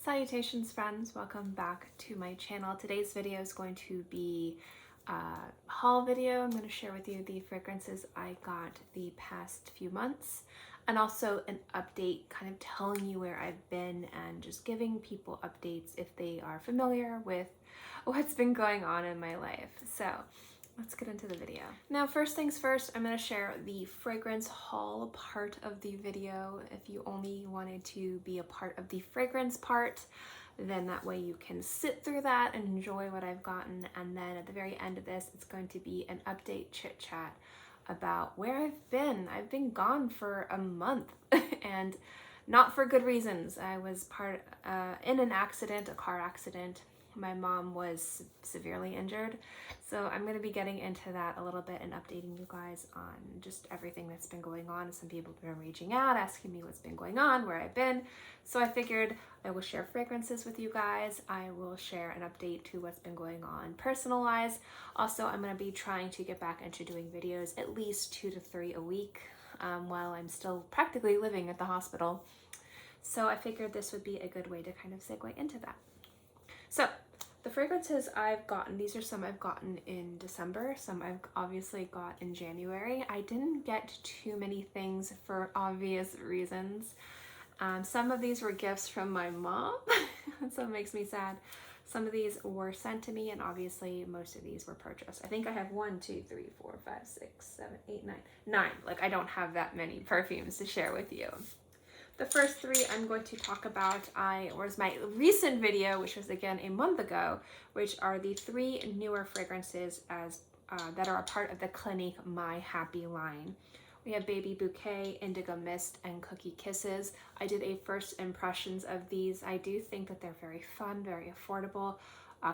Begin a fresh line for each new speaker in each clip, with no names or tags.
Salutations friends, welcome back to my channel. Today's video is going to be a haul video. I'm going to share with you the fragrances I got the past few months and also an update kind of telling you where I've been and just giving people updates if they are familiar with what's been going on in my life. So let's get into the video. Now, first things first, I'm going to share the fragrance haul part of the video. If you only wanted to be a part of the fragrance part, then that way you can sit through that and enjoy what I've gotten. And then at the very end of this, it's going to be an update chit chat about where I've been. I've been gone for a month and not for good reasons. I was in an accident, a car accident. My mom was severely injured. So I'm going to be getting into that a little bit and updating you guys on just everything that's been going on. Some people have been reaching out, asking me what's been going on, where I've been. So I figured I will share fragrances with you guys. I will share an update to what's been going on personal-wise. Also, I'm going to be trying to get back into doing videos at least 2 to 3 a week while I'm still practically living at the hospital. So I figured this would be a good way to kind of segue into that. So the fragrances I've gotten, these are some I've gotten in December, some I've obviously got in January. I didn't get too many things for obvious reasons. Some of these were gifts from my mom, so it makes me sad. Some of these were sent to me, and obviously most of these were purchased. I think I have 1, 2, 3, 4, 5, 6, 7, 8, 9. Like, I don't have that many perfumes to share with you. The first 3 I'm going to talk about was my recent video, which was again a month ago, which are the 3 newer fragrances that are a part of the Clinique My Happy line. We have Baby Bouquet, Indigo Mist, and Cookie Kisses. I did a first impressions of these. I do think that they're very fun, very affordable.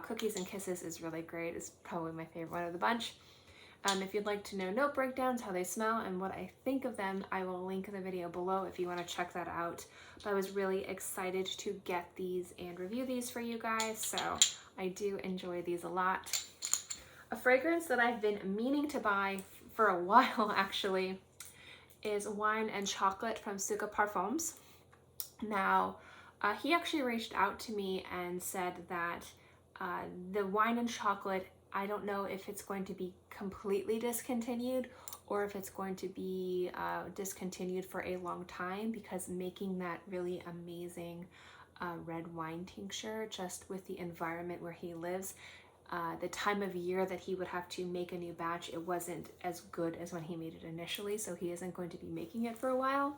Cookies and Kisses is really great. It's probably my favorite one of the bunch. If you'd like to know note breakdowns, how they smell, and what I think of them, I will link the video below if you want to check that out. But I was really excited to get these and review these for you guys, so I do enjoy these a lot. A fragrance that I've been meaning to buy for a while, actually, is Wine and Chocolate from Suga Parfums. Now, he actually reached out to me and said that the Wine and Chocolate, I don't know if it's going to be completely discontinued or if it's going to be discontinued for a long time, because making that really amazing red wine tincture just with the environment where he lives, the time of year that he would have to make a new batch, it wasn't as good as when he made it initially, so he isn't going to be making it for a while.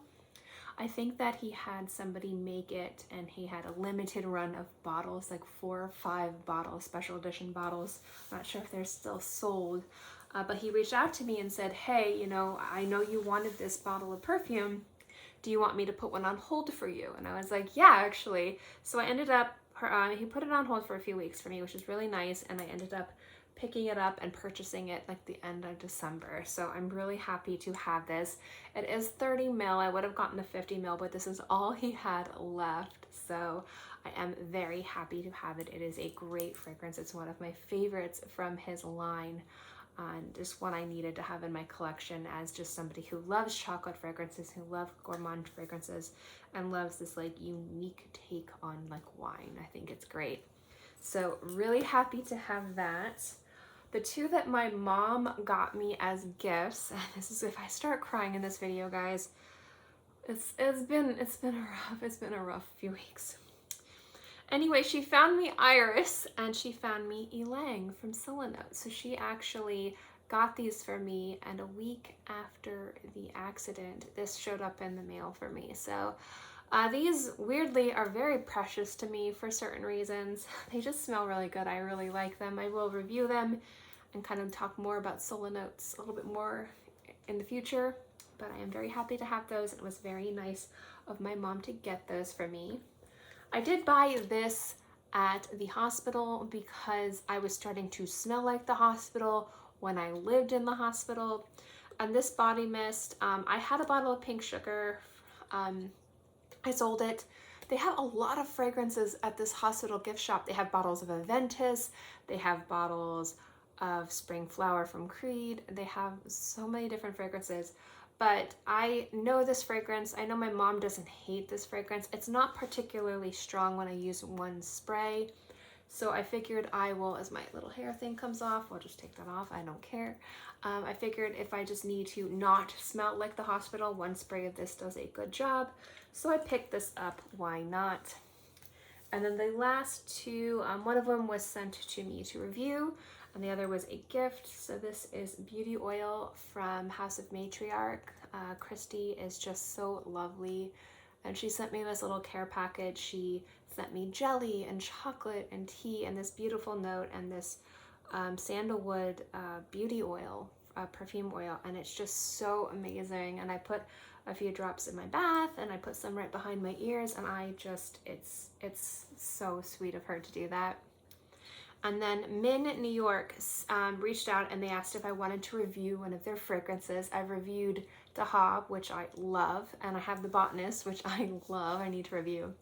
I think that he had somebody make it and he had a limited run of bottles, like 4 or 5 bottles, special edition bottles. I'm not sure if they're still sold, but he reached out to me and said, hey, you know, I know you wanted this bottle of perfume. Do you want me to put one on hold for you? And I was like, yeah, actually. So I ended up, he put it on hold for a few weeks for me, which is really nice. And I ended up picking it up and purchasing it like the end of December. So I'm really happy to have this. It is 30 ml. I would have gotten the 50 ml, but this is all he had left. So I am very happy to have it. It is a great fragrance. It's one of my favorites from his line, and just one I needed to have in my collection as just somebody who loves chocolate fragrances, who loves gourmand fragrances, and loves this like unique take on like wine. I think it's great. So really happy to have that. The 2 that my mom got me as gifts, and this is, if I start crying in this video, guys, it's been a rough few weeks. Anyway, she found me Iris and she found me Ylang from Salutations. So she actually got these for me, and a week after the accident, this showed up in the mail for me. So these weirdly are very precious to me for certain reasons. They just smell really good. I really like them. I will review them and kind of talk more about solo notes a little bit more in the future, but I am very happy to have those. It was very nice of my mom to get those for me. I did buy this at the hospital because I was starting to smell like the hospital when I lived in the hospital. And this body mist, I had a bottle of Pink Sugar. I sold it. They have a lot of fragrances at this hospital gift shop. They have bottles of Aventus. They have bottles of Spring Flower from Creed. They have so many different fragrances, but I know this fragrance. I know my mom doesn't hate this fragrance. It's not particularly strong when I use one spray. So I figured I will, as my little hair thing comes off, I'll just take that off, I don't care. I figured if I just need to not smell like the hospital, one spray of this does a good job. So I picked this up, why not? And then the last two, one of them was sent to me to review, and the other was a gift. So this is beauty oil from House of Matriarch. Christy is just so lovely, and she sent me this little care package. She sent me jelly and chocolate and tea and this beautiful note and this sandalwood beauty oil, perfume oil, and it's just so amazing. And I put a few drops in my bath, and I put some right behind my ears, and I just, it's so sweet of her to do that. And then Min New York reached out and they asked if I wanted to review one of their fragrances. I've reviewed the Hob, which I love, and I have the Botanist, which I love, I need to review.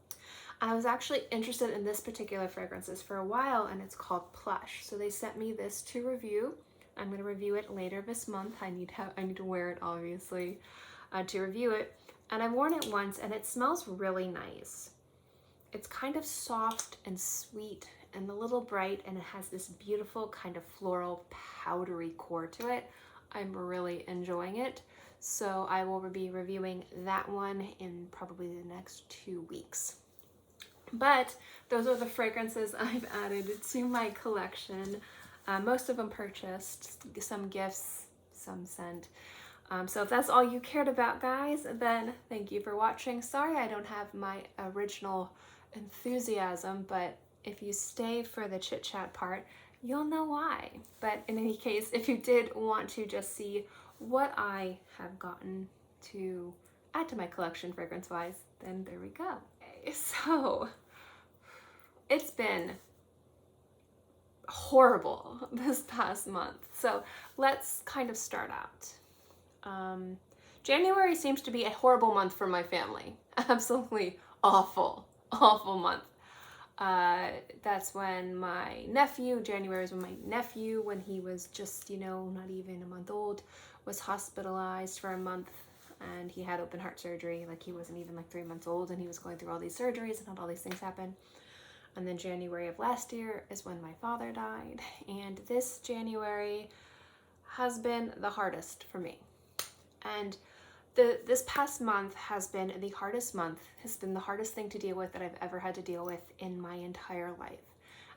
And I was actually interested in this particular fragrances for a while, and it's called Plush. So they sent me this to review. I'm going to review it later this month. I need to wear it, obviously, to review it. And I've worn it once, and it smells really nice. It's kind of soft and sweet and a little bright, and it has this beautiful kind of floral powdery core to it. I'm really enjoying it. So I will be reviewing that one in probably the next 2 weeks. But those are the fragrances I've added to my collection. Most of them purchased, some gifts, some sent. So if that's all you cared about, guys, then thank you for watching. Sorry I don't have my original enthusiasm, but if you stay for the chit chat part, you'll know why. But in any case, if you did want to just see what I have gotten to add to my collection fragrance wise, then there we go. Okay, so it's been horrible this past month. So let's kind of start out. January seems to be a horrible month for my family. Absolutely awful month. That's when my nephew, January is when my nephew, when he was just, not even a month old, was hospitalized for a month, and he had open heart surgery. Like, he wasn't even like 3 months old, and he was going through all these surgeries and had all these things happen. And then January of last year is when my father died, and this January has been the hardest for me. And this past month has been the hardest month, has been the hardest thing to deal with that I've ever had to deal with in my entire life.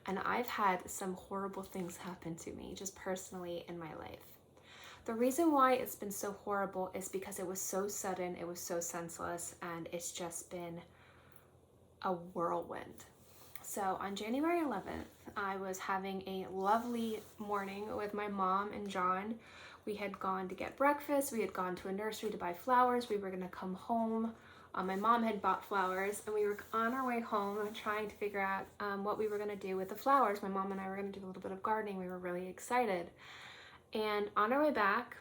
And I've had some horrible things happen to me, just personally in my life. The reason why it's been so horrible is because it was so sudden, it was so senseless, and it's just been a whirlwind. So on January 11th, I was having a lovely morning with my mom and John. We had gone to get breakfast. We had gone to a nursery to buy flowers. We were going to come home. My mom had bought flowers, and we were on our way home trying to figure out what we were going to do with the flowers. My mom and I were going to do a little bit of gardening. We were really excited. And on our way back,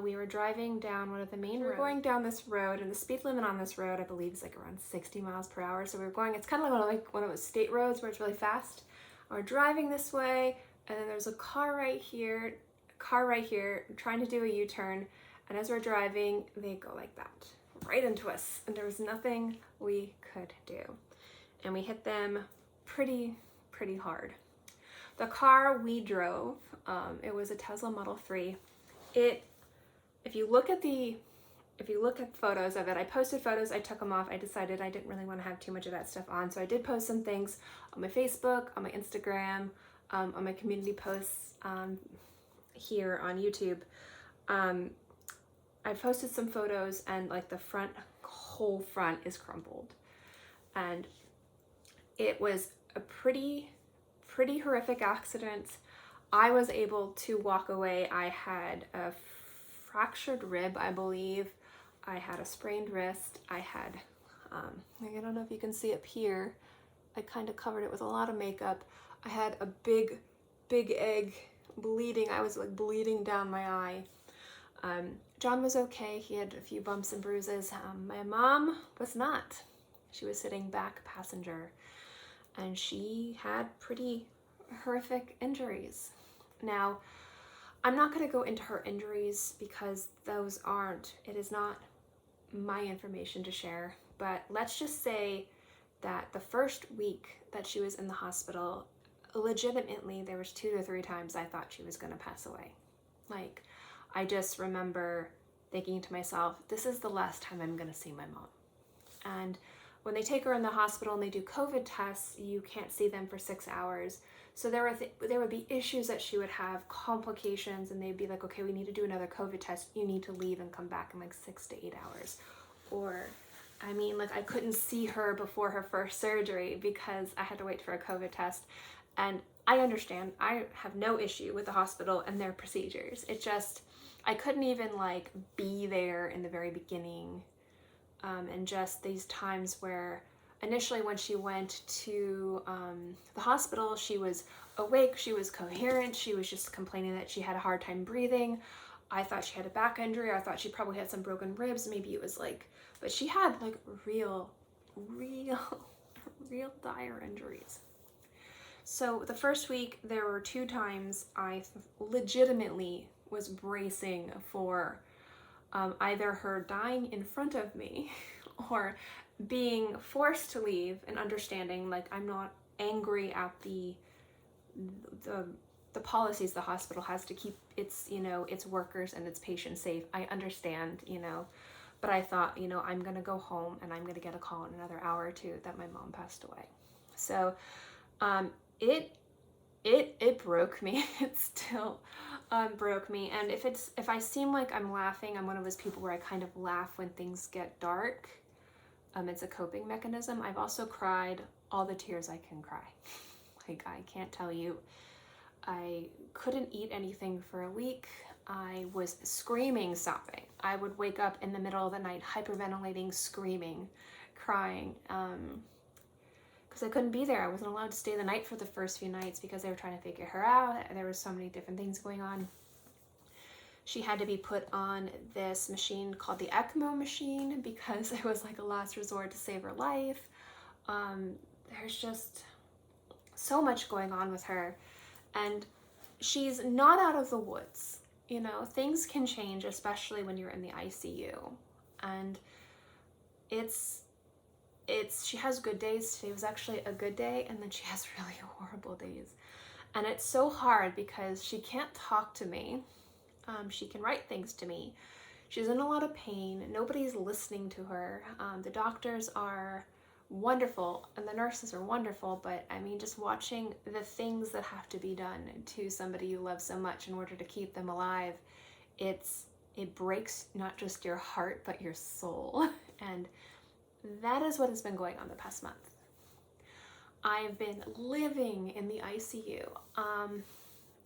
we were driving down one of the main roads. We were going down this road, and the speed limit on this road, I believe, is like around 60 miles per hour. So we were going, it's kind of like one of those state roads where it's really fast. We're driving this way, and then there's a car right here, trying to do a U-turn. And as we're driving, they go like that, right into us. And there was nothing we could do. And we hit them pretty hard. The car we drove, it was a Tesla Model 3. If you look at photos of it, I posted photos, I took them off. I decided I didn't really want to have too much of that stuff on. So I did post some things on my Facebook, on my Instagram, on my community posts here on YouTube. I posted some photos, and like the whole front is crumpled. And it was a pretty horrific accident. I was able to walk away. I had a fractured rib, I believe. I had a sprained wrist. I had, I don't know if you can see up here, I kind of covered it with a lot of makeup. I had a big egg bleeding. I was like bleeding down my eye. John was okay. He had a few bumps and bruises. My mom was not. She was sitting back passenger, and she had pretty horrific injuries. Now, I'm not going to go into her injuries because it is not my information to share, but let's just say that the first week that she was in the hospital, legitimately, there was 2 to 3 times I thought she was going to pass away. Like, I just remember thinking to myself, this is the last time I'm going to see my mom. And when they take her in the hospital and they do COVID tests, you can't see them for 6 hours. So there would be issues that she would have, complications, and they'd be like, okay, we need to do another COVID test. You need to leave and come back in like 6 to 8 hours. Or, I mean, like, I couldn't see her before her first surgery because I had to wait for a COVID test. And I understand, I have no issue with the hospital and their procedures. It just, I couldn't even like be there in the very beginning. And just these times where initially when she went to the hospital, she was awake, she was coherent, she was just complaining that she had a hard time breathing. I thought she had a back injury. I thought she probably had some broken ribs. Maybe it was like, but she had like real dire injuries. So the first week, there were 2 times I legitimately was bracing for either her dying in front of me or being forced to leave, and understanding like I'm not angry at the policies the hospital has to keep its, you know, its workers and its patients safe. I understand, you know, but I thought, you know, I'm gonna go home and I'm gonna get a call in another hour or 2 that my mom passed away. So it broke me. It still broke me. And if I seem like I'm laughing, I'm one of those people where I kind of laugh when things get dark. It's a coping mechanism. I've also cried all the tears I can cry. Like, I can't tell you. I couldn't eat anything for a week. I was screaming, sobbing. I would wake up in the middle of the night, hyperventilating, screaming, crying, because I couldn't be there. I wasn't allowed to stay the night for the first few nights because they were trying to figure her out. There were so many different things going on. She had to be put on this machine called the ECMO machine because it was like a last resort to save her life. There's just so much going on with her, and she's not out of the woods. You know, things can change, especially when you're in the ICU, and she has good days. Today was actually a good day, and then she has really horrible days. And it's so hard because she can't talk to me. She can write things to me. She's in a lot of pain. Nobody's listening to her. The doctors are wonderful and the nurses are wonderful, but I mean, just watching the things that have to be done to somebody you love so much in order to keep them alive, it breaks not just your heart, but your soul. And that is what has been going on the past month. I've been living in the ICU.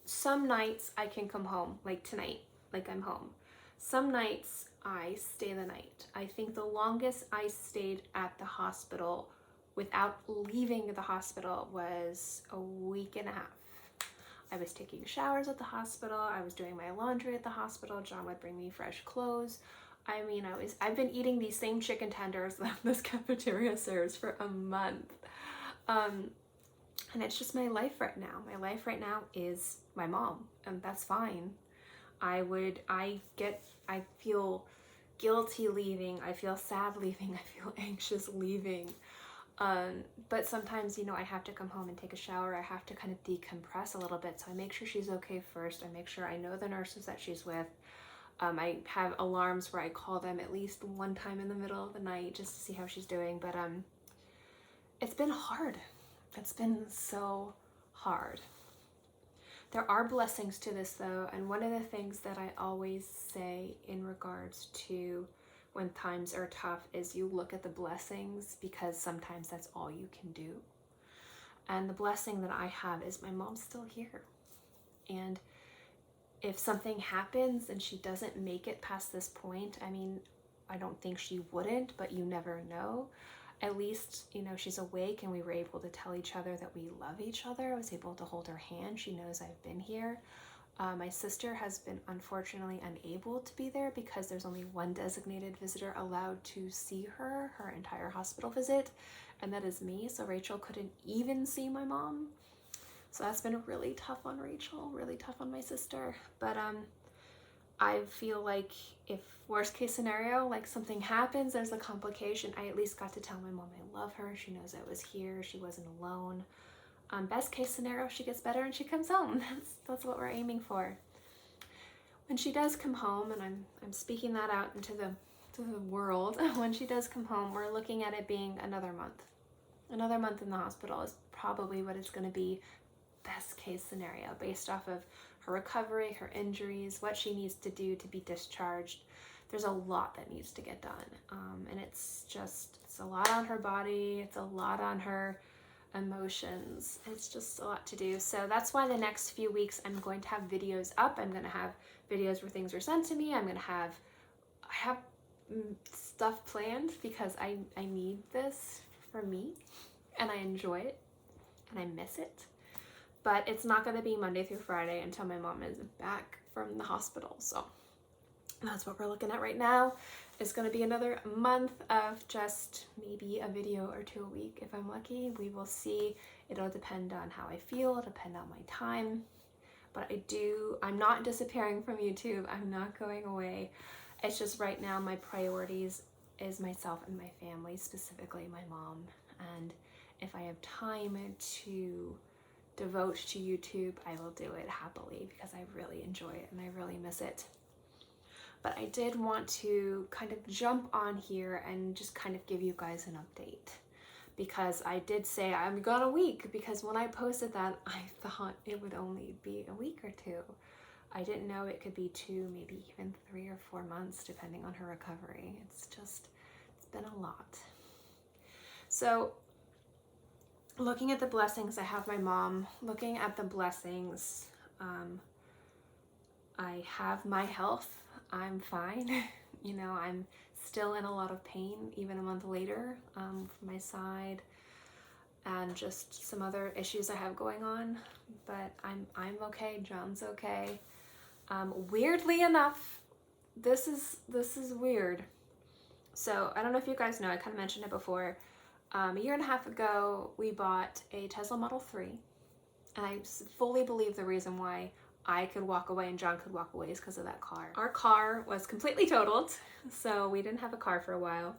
Some nights I can come home, like tonight, like I'm home. Some nights I stay the night. I think the longest I stayed at the hospital without leaving the hospital was a week and a half. I was taking showers at the hospital. I was doing my laundry at the hospital. John would bring me fresh clothes. I mean, I've been eating these same chicken tenders that this cafeteria serves for a month. And it's just my life right now. My life right now is my mom, and that's fine. I feel guilty leaving. I feel sad leaving. I feel anxious leaving. But sometimes, you know, I have to come home and take a shower. I have to kind of decompress a little bit. So I make sure she's okay first. I make sure I know the nurses that she's with. I have alarms where I call them at least one time in the middle of the night just to see how she's doing. But it's been hard. It's been so hard. There are blessings to this though, and one of the things that I always say in regards to when times are tough is you look at the blessings, because sometimes that's all you can do. And the blessing that I have is my mom's still here. And if something happens and she doesn't make it past this point, I mean, I don't think she wouldn't, but you never know. At least, you know, she's awake and we were able to tell each other that we love each other. I was able to hold her hand. She knows I've been here. My sister has been unfortunately unable to be there because there's only one designated visitor allowed to see her entire hospital visit, and that is me. So Rachel couldn't even see my mom. So that's been really tough on Rachel, really tough on my sister. But I feel like if worst case scenario, like something happens, there's a complication, I at least got to tell my mom I love her. She knows I was here. She wasn't alone. Best case scenario, she gets better and she comes home. That's what we're aiming for. When she does come home, and I'm speaking that out into the world, when she does come home, we're looking at it being another month. Another month in the hospital is probably what it's going to be, best case scenario, based off of her recovery, her injuries, what she needs to do to be discharged. There's a lot that needs to get done. And it's a lot on her body. It's a lot on her emotions. It's just a lot to do. So that's why the next few weeks I'm going to have videos up. I'm going to have videos where things are sent to me. I have stuff planned because I need this for me, and I enjoy it and I miss it. But it's not going to be Monday through Friday until my mom is back from the hospital. So that's what we're looking at right now. It's going to be another month of just maybe a video or two a week if I'm lucky. We will see. It'll depend on how I feel. It'll depend on my time. But I'm not disappearing from YouTube. I'm not going away. It's just right now my priorities is myself and my family, specifically my mom. And if I have time to devote to YouTube, I will do it happily because I really enjoy it and I really miss it. But I did want to kind of jump on here and just kind of give you guys an update, because I did say I'm gone a week, because when I posted that, I thought it would only be a week or two. I didn't know it could be 2, maybe even 3 or 4 months, depending on her recovery. It's been a lot. So looking at the blessings, I have my mom. Looking at the blessings, I have my health. I'm fine. You know, I'm still in a lot of pain, even a month later, from my side, and just some other issues I have going on. But I'm okay. John's okay. Weirdly enough, this is weird. So I don't know if you guys know, I kind of mentioned it before. A year and a half ago, we bought a Tesla Model 3, and I fully believe the reason why I could walk away and John could walk away is because of that car. Our car was completely totaled, so we didn't have a car for a while.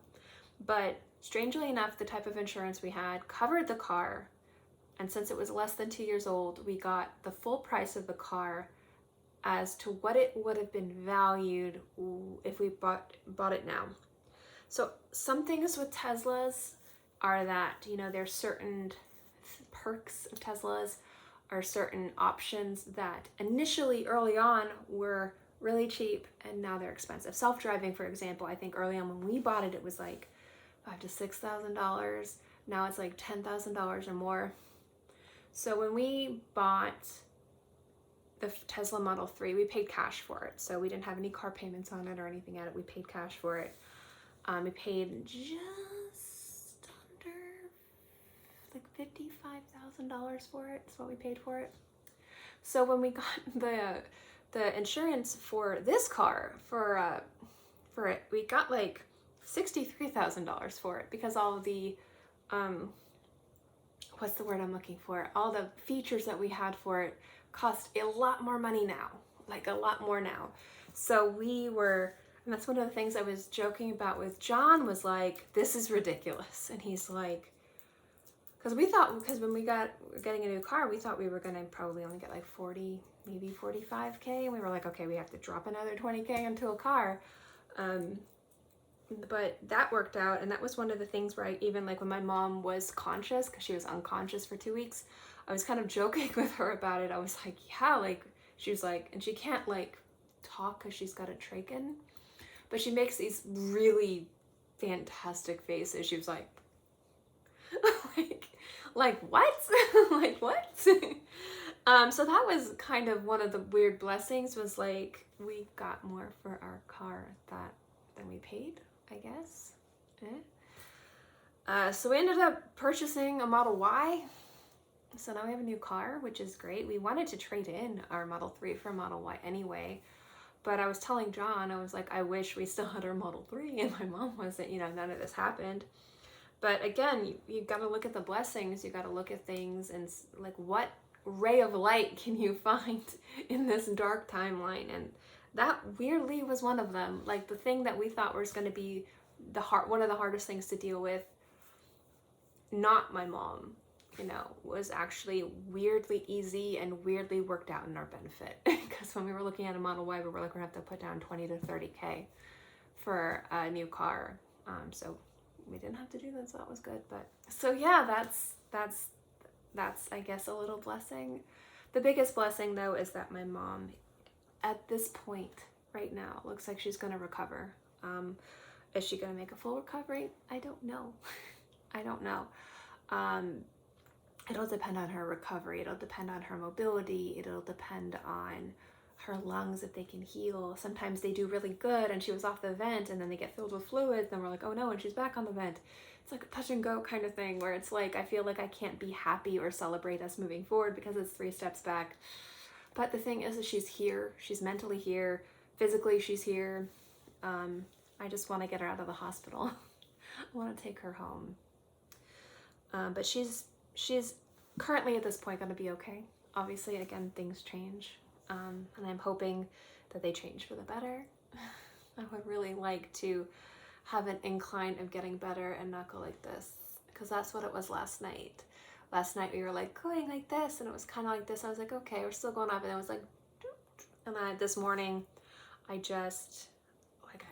But strangely enough, the type of insurance we had covered the car, and since it was less than 2 years old, we got the full price of the car as to what it would have been valued if we bought it now. So some things with Teslas are that, you know, there's certain perks of Teslas, are certain options that initially early on were really cheap and now they're expensive. Self-driving, for example, I think early on when we bought it, it was like $5,000 to $6,000. Now it's like $10,000 or more. So when we bought the Tesla Model 3, we paid cash for it. So we didn't have any car payments on it or anything at it. We paid cash for it. We paid just under like $55,000 for it. That's what we paid for it. So when we got the insurance for this car for it, we got like $63,000 for it, because all of the what's the word I'm looking for? All the features that we had for it cost a lot more money now, like a lot more now. So we were, and that's one of the things I was joking about with John, was like, this is ridiculous. And he's like, because when we were getting a new car, we thought we were going to probably only get like 40, maybe 45K. And we were like, okay, we have to drop another 20K into a car. But that worked out. And that was one of the things where I even, like when my mom was conscious, because she was unconscious for 2 weeks, I was kind of joking with her about it. I was like, yeah, like, she was like, and she can't like talk because she's got a trachea, but she makes these really fantastic faces. She was like, like what? Like what? So that was kind of one of the weird blessings, was like, we got more for our car than we paid, I guess. So we ended up purchasing a Model Y. So now we have a new car, which is great. We wanted to trade in our Model 3 for a Model Y anyway. But I was telling John, I was like, I wish we still had our Model 3, and my mom wasn't, you know, none of this happened. But again, you got to look at the blessings. You got to look at things and like, what ray of light can you find in this dark timeline? And that weirdly was one of them. Like the thing that we thought was going to be one of the hardest things to deal with, not my mom, you know, was actually weirdly easy and weirdly worked out in our benefit. Because when we were looking at a Model Y, we were like, we're gonna have to put down 20 to 30K for a new car. So we didn't have to do that, so that was good. But so yeah, that's I guess a little blessing. The biggest blessing though is that my mom, at this point right now, looks like she's gonna recover. Is she gonna make a full recovery? I don't know. I don't know. It'll depend on her recovery. It'll depend on her mobility. It'll depend on her lungs, if they can heal. Sometimes they do really good and she was off the vent and then they get filled with fluids and we're like, oh no, and she's back on the vent. It's like a touch and go kind of thing where it's like, I feel like I can't be happy or celebrate us moving forward because it's 3 steps back. But the thing is that she's here. She's mentally here. Physically, she's here. I just want to get her out of the hospital. I want to take her home. But she's currently at this point going to be okay. Obviously, again, things change. And I'm hoping that they change for the better. I would really like to have an incline of getting better and not go like this, because that's what it was last night. Last night we were like going like this and it was kind of like this. I was like, okay, we're still going up, and it was like, and then this morning I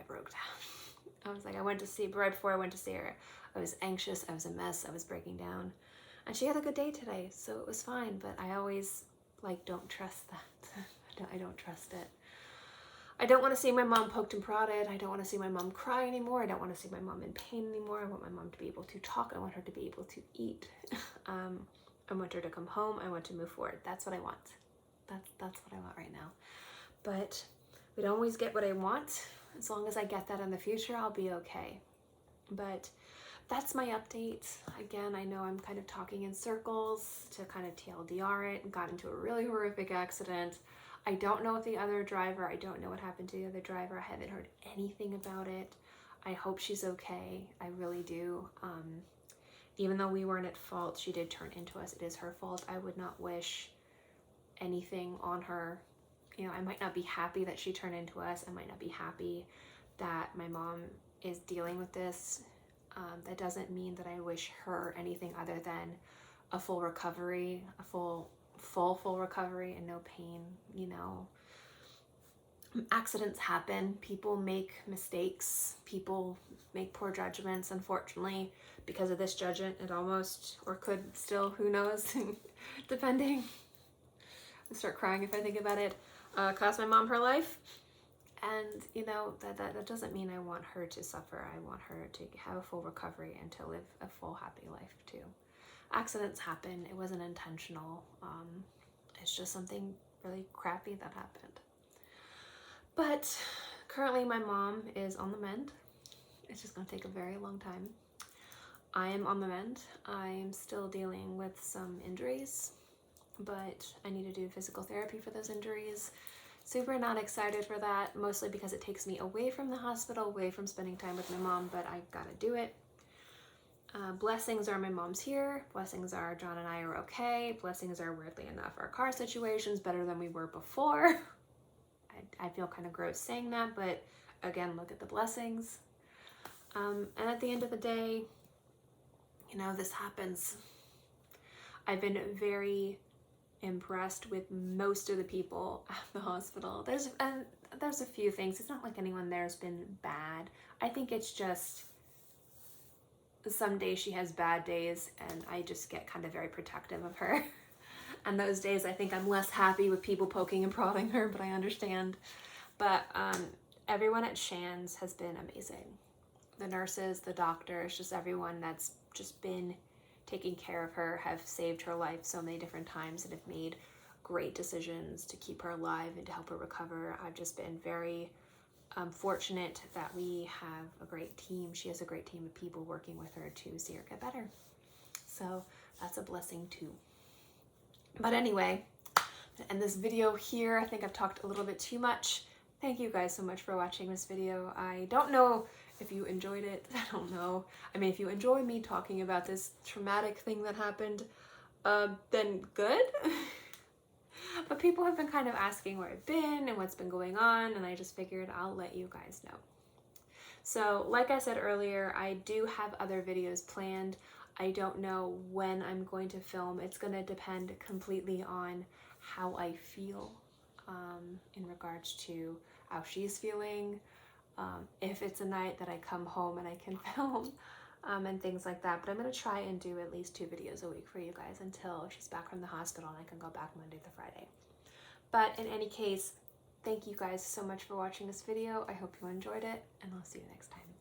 broke down. I was like, right before I went to see her, I was anxious, I was a mess, I was breaking down. And she had a good day today, so it was fine, but I always don't trust that. I don't trust it. I don't want to see my mom poked and prodded. I don't want to see my mom cry anymore. I don't want to see my mom in pain anymore. I want my mom to be able to talk. I want her to be able to eat. I want her to come home. I want to move forward. That's what I want. That's what I want right now. But we don't always get what I want. As long as I get that in the future, I'll be okay. But that's my update. Again, I know I'm kind of talking in circles to kind of TLDR it. Got into a really horrific accident. I don't know if the other driver, I don't know what happened to the other driver. I haven't heard anything about it. I hope she's okay. I really do. Even though we weren't at fault, she did turn into us. It is her fault. I would not wish anything on her. You know, I might not be happy that she turned into us. I might not be happy that my mom is dealing with this. That doesn't mean that I wish her anything other than a full recovery, a full recovery and no pain. You know, accidents happen. People make mistakes. People make poor judgments. Unfortunately, because of this judgment, it almost, or could still, who knows, depending. I start crying if I think about it. Cost my mom her life. And, you know, that doesn't mean I want her to suffer. I want her to have a full recovery and to live a full, happy life, too. Accidents happen. It wasn't intentional. It's just something really crappy that happened. But currently my mom is on the mend. It's just going to take a very long time. I am on the mend. I'm still dealing with some injuries, but I need to do physical therapy for those injuries. Super not excited for that, mostly because it takes me away from the hospital, away from spending time with my mom, but I gotta do it. Blessings are my mom's here. Blessings are John and I are okay. Blessings are, weirdly enough, our car situation's better than we were before. I feel kind of gross saying that, but again, look at the blessings. And at the end of the day, you know, this happens. I've been very impressed with most of the people at the hospital. There's a few things. It's not like anyone there's been bad. I think it's just some days she has bad days and I just get kind of very protective of her. And those days I think I'm less happy with people poking and prodding her, but I understand. But everyone at Shands has been amazing. The nurses, the doctors, just everyone that's just been taking care of her have saved her life so many different times and have made great decisions to keep her alive and to help her recover. I've just been very fortunate that we have a great team. She has a great team of people working with her to see her get better. So that's a blessing too. But anyway, to end this video here, I think I've talked a little bit too much. Thank you guys so much for watching this video. I don't know if you enjoyed it. I don't know. I mean, if you enjoy me talking about this traumatic thing that happened, then good. But people have been kind of asking where I've been and what's been going on, and I just figured I'll let you guys know. So like I said earlier, I do have other videos planned. I don't know when I'm going to film. It's going to depend completely on how I feel in regards to how she's feeling, if it's a night that I come home and I can film, and things like that. But I'm going to try and do at least 2 videos a week for you guys until she's back from the hospital and I can go back Monday to Friday. But in any case, thank you guys so much for watching this video. I hope you enjoyed it, and I'll see you next time.